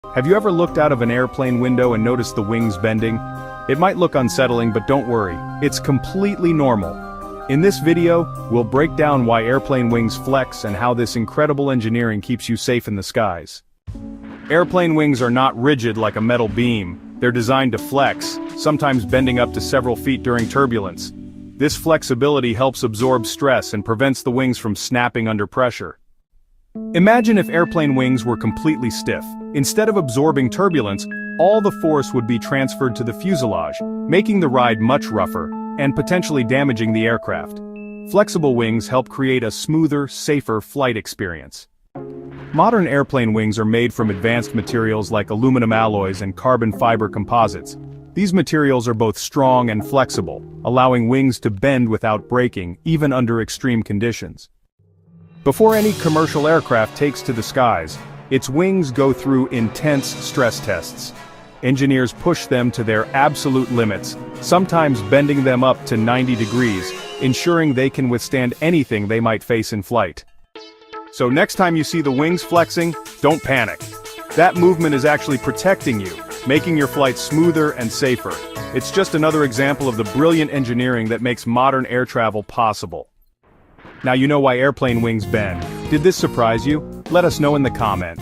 Have you ever looked out of an airplane window and noticed the wings bending? It might look unsettling, but don't worry, it's completely normal. In this video, we'll break down why airplane wings flex and how this incredible engineering keeps you safe in the skies. Airplane wings are not rigid like a metal beam. They're designed to flex, sometimes bending up to several feet during turbulence. This flexibility helps absorb stress and prevents the wings from snapping under pressure. Imagine if airplane wings were completely stiff. Instead of absorbing turbulence, all the force would be transferred to the fuselage, making the ride much rougher, and potentially damaging the aircraft. Flexible wings help create a smoother, safer flight experience. Modern airplane wings are made from advanced materials like aluminum alloys and carbon fiber composites. These materials are both strong and flexible, allowing wings to bend without breaking, even under extreme conditions. Before any commercial aircraft takes to the skies, its wings go through intense stress tests. Engineers push them to their absolute limits, sometimes bending them up to 90 degrees, ensuring they can withstand anything they might face in flight. So next time you see the wings flexing, don't panic. That movement is actually protecting you, making your flight smoother and safer. It's just another example of the brilliant engineering that makes modern air travel possible. Now you know why airplane wings bend. Did this surprise you? Let us know in the comments.